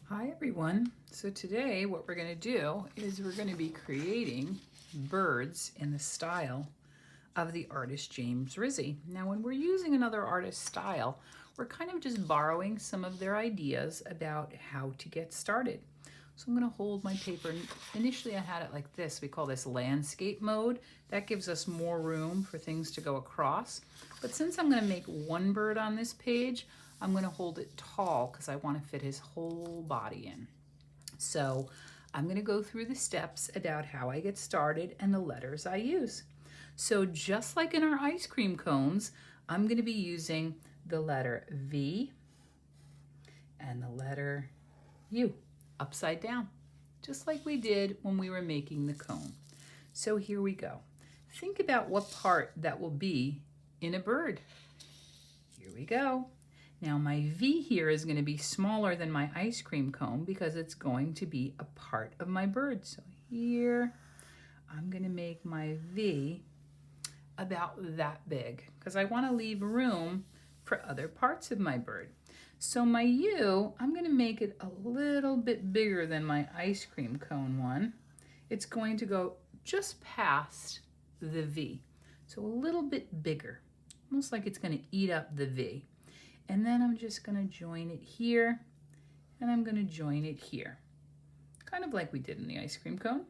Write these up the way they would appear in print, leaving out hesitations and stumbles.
Hi everyone. So today what we're going to do is we're going to be creating birds in the style of the artist James Rizzi. Now when we're using another artist's style, we're kind of just borrowing some of their ideas about how to get started. So I'm going to hold my paper. Initially I had it like this. We call this landscape mode. That gives us more room for things to go across. But since I'm going to make one bird on this page, I'm going to hold it tall because I want to fit his whole body in. So I'm going to go through the steps about how I get started and the letters I use. So just like in our ice cream cones, I'm going to be using the letter V and the letter U upside down, just like we did when we were making the cone. So here we go. Think about what part that will be in a bird. Here we go. Now my V here is going to be smaller than my ice cream cone because it's going to be a part of my bird. So here I'm going to make my V about that big because I want to leave room for other parts of my bird. So my U, I'm going to make it a little bit bigger than my ice cream cone one. It's going to go just past the V. So a little bit bigger, almost like it's going to eat up the V. And then I'm just going to join it here, and I'm going to join it here, kind of like we did in the ice cream cone.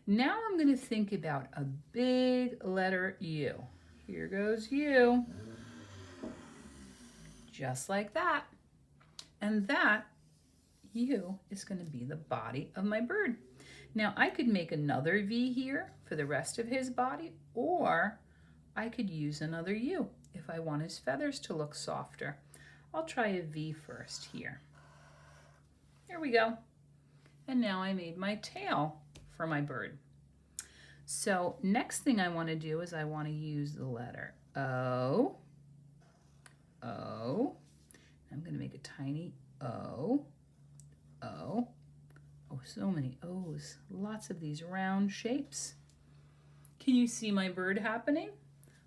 Now I'm going to think about a big letter U. Here goes U, just like that. And that U is going to be the body of my bird. Now I could make another V here for the rest of his body, or I could use another U if I want his feathers to look softer. I'll try a V first here. There we go. And now I made my tail for my bird. So next thing I want to do is I want to use the letter O. O. I'm going to make a tiny O. O. Oh, so many O's. Lots of these round shapes. Can you see my bird happening?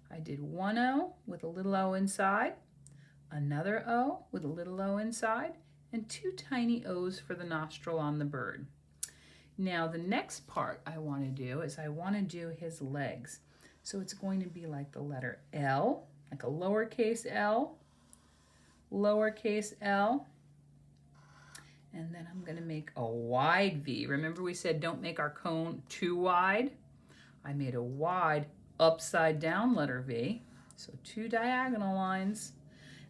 I did one O with a little O inside, another O with a little O inside, and two tiny O's for the nostril on the bird. Now the next part I want to do is I want to do his legs. So it's going to be like the letter L, like a lowercase L, and then I'm going to make a wide V. Remember we said don't make our cone too wide? I made a wide upside down letter V, so two diagonal lines.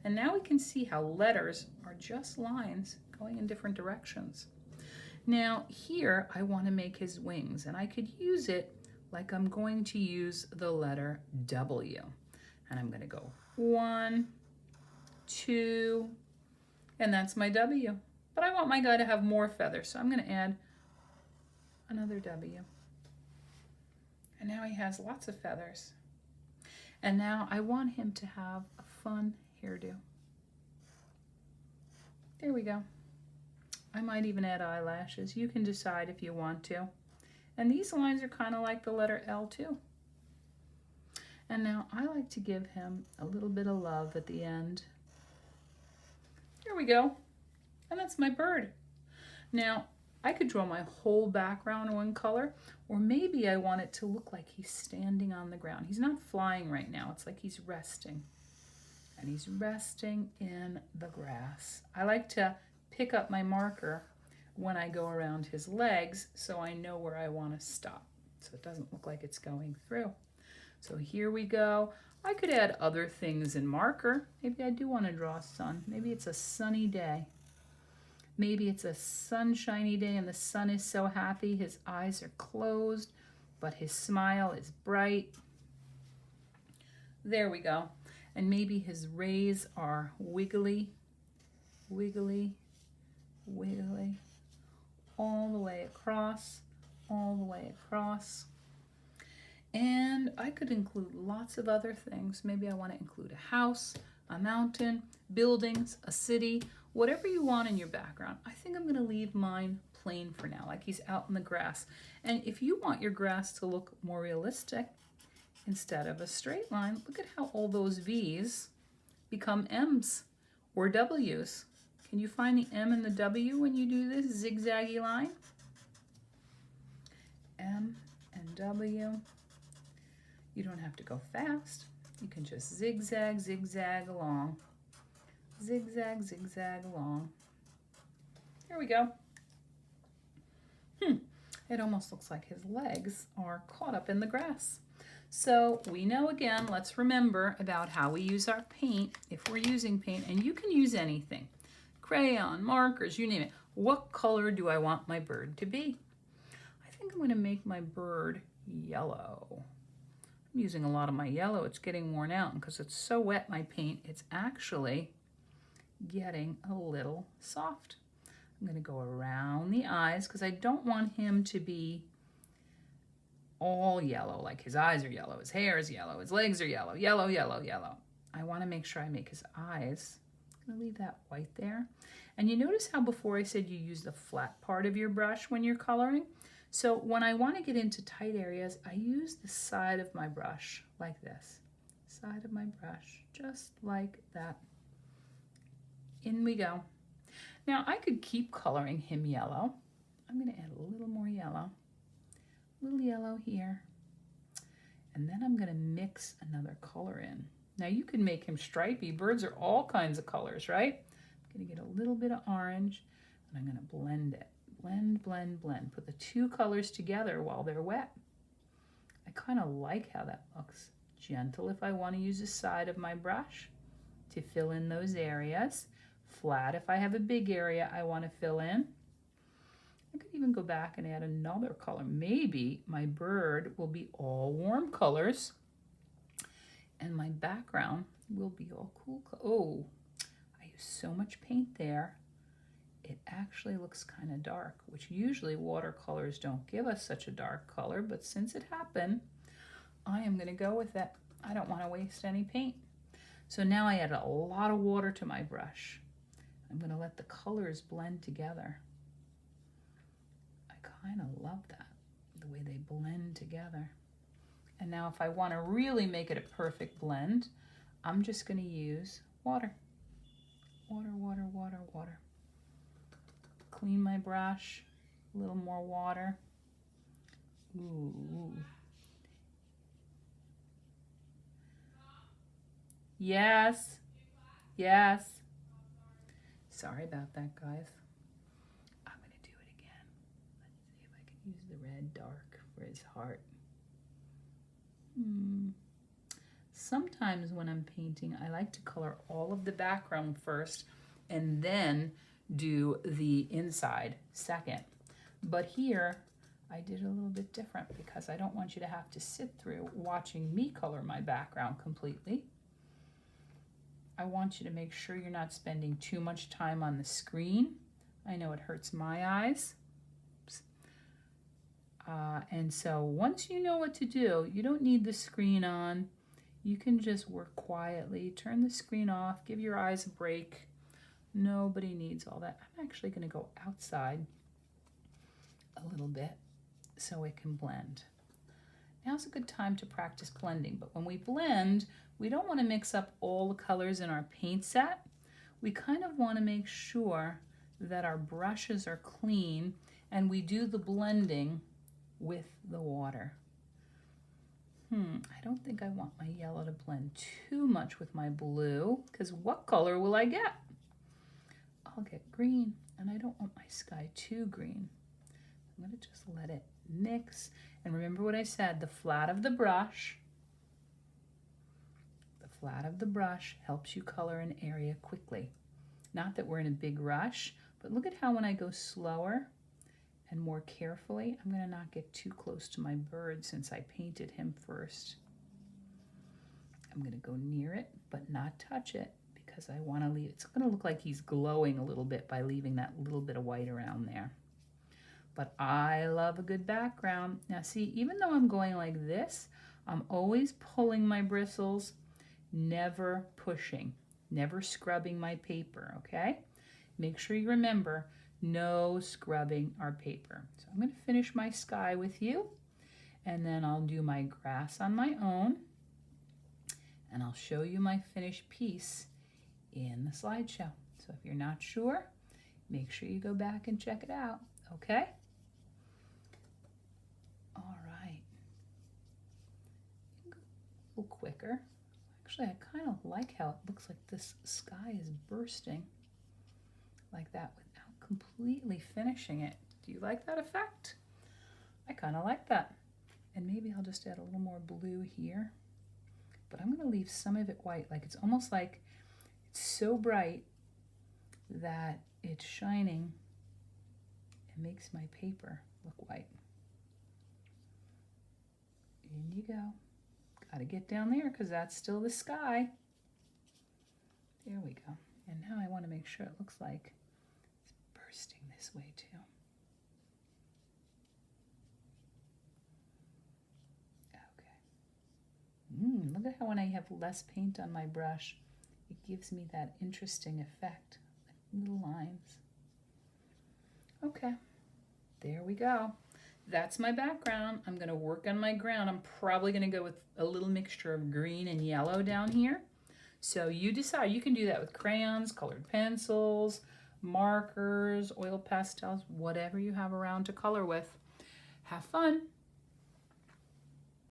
And now we can see how letters are just lines going in different directions. Now here I want to make his wings, and I could use it like I'm going to use the letter W. And I'm going to go 1, 2, and that's my W. But I want my guy to have more feathers, so I'm going to add another W. And now he has lots of feathers. And now I want him to have a fun hairdo. There we go. I might even add eyelashes. You can decide if you want to. And these lines are kind of like the letter L too. And now I like to give him a little bit of love at the end. There we go. And that's my bird. Now, I could draw my whole background one color, or maybe I want it to look like he's standing on the ground. He's not flying right now. It's like he's resting. And he's resting in the grass. I like to pick up my marker when I go around his legs so I know where I want to stop, so it doesn't look like it's going through. So here we go. I could add other things in marker. Maybe I do want to draw sun. Maybe it's a sunny day. Maybe it's a sunshiny day and the sun is so happy his eyes are closed, but his smile is bright. There we go. And maybe his rays are wiggly, wiggly, wiggly, all the way across, all the way across. And I could include lots of other things. Maybe I want to include a house, a mountain, buildings, a city, whatever you want in your background. I think I'm going to leave mine plain for now, like he's out in the grass. And if you want your grass to look more realistic, instead of a straight line, look at how all those V's become M's or W's. Can you find the M and the W when you do this zigzaggy line? M and W. You don't have to go fast. You can just zigzag, zigzag along. Zigzag, zigzag along. Here we go. It almost looks like his legs are caught up in the grass. So we know again, let's remember about how we use our paint if we're using paint, and you can use anything. Crayon, markers, you name it. What color do I want my bird to be? I think I'm going to make my bird yellow. I'm using a lot of my yellow. It's getting worn out, and because it's so wet, my paint, it's actually getting a little soft. I'm going to go around the eyes because I don't want him to be all yellow, like his eyes are yellow, his hair is yellow, his legs are yellow, yellow, yellow, yellow. I want to make sure I make his eyes. I'm going to leave that white there. And you notice how before I said you use the flat part of your brush when you're coloring? So when I want to get into tight areas, I use the side of my brush like this. Side of my brush, just like that. In we go. Now I could keep coloring him yellow. I'm going to add a little more yellow. A little yellow here. And then I'm going to mix another color in. Now you can make him stripy. Birds are all kinds of colors, right? I'm going to get a little bit of orange and I'm going to blend it. Blend, blend, blend. Put the two colors together while they're wet. I kind of like how that looks. Gentle if I want to use the side of my brush to fill in those areas. Flat if I have a big area I want to fill in. I could even go back and add another color. Maybe my bird will be all warm colors and my background will be all cool. Oh, I used so much paint there. It actually looks kind of dark, which usually watercolors don't give us such a dark color, but since it happened, I am going to go with it. I don't want to waste any paint. So now I add a lot of water to my brush. I'm going to let the colors blend together. I kind of love that, the way they blend together. And now if I want to really make it a perfect blend, I'm just going to use water. Water, water, water, water. Clean my brush, a little more water. Ooh. Yes, yes. Sorry about that, guys. I'm going to do it again. Let's see if I can use the red dark for his heart. Sometimes when I'm painting, I like to color all of the background first and then do the inside second. But here, I did a little bit different because I don't want you to have to sit through watching me color my background completely. I want you to make sure you're not spending too much time on the screen. I know it hurts my eyes. And so once you know what to do, you don't need the screen on. You can just work quietly, turn the screen off, give your eyes a break. Nobody needs all that. I'm actually going to go outside a little bit so it can blend. Now's a good time to practice blending, but when we blend, we don't want to mix up all the colors in our paint set. We kind of want to make sure that our brushes are clean and we do the blending with the water. I don't think I want my yellow to blend too much with my blue, because what color will I get? I'll get green, and I don't want my sky too green. I'm going to just let it mix. And remember what I said, the flat of the brush helps you color an area quickly. Not that we're in a big rush, but look at how when I go slower and more carefully, I'm going to not get too close to my bird since I painted him first. I'm going to go near it, but not touch it because I want to leave. It's going to look like he's glowing a little bit by leaving that little bit of white around there. But I love a good background. Now see, even though I'm going like this, I'm always pulling my bristles, never pushing, never scrubbing my paper, okay? Make sure you remember, no scrubbing our paper. So I'm going to finish my sky with you, and then I'll do my grass on my own, and I'll show you my finished piece in the slideshow. So So if you're not sure, make sure you go back and check it out, okay? All right. Go a little quicker. Actually, I kind of like how it looks like this sky is bursting like that without completely finishing it. Do you like that effect? I kind of like that. And maybe I'll just add a little more blue here. But I'm going to leave some of it white. Like it's almost like it's so bright that it's shining and makes my paper look white. In you go. Got to get down there because that's still the sky. There we go. And now I want to make sure it looks like it's bursting this way too. Look at how when I have less paint on my brush, it gives me that interesting effect, like little lines. Okay, there we go. That's my background. I'm going to work on my ground. I'm probably going to go with a little mixture of green and yellow down here. So you decide. You can do that with crayons, colored pencils, markers, oil pastels, whatever you have around to color with. Have fun.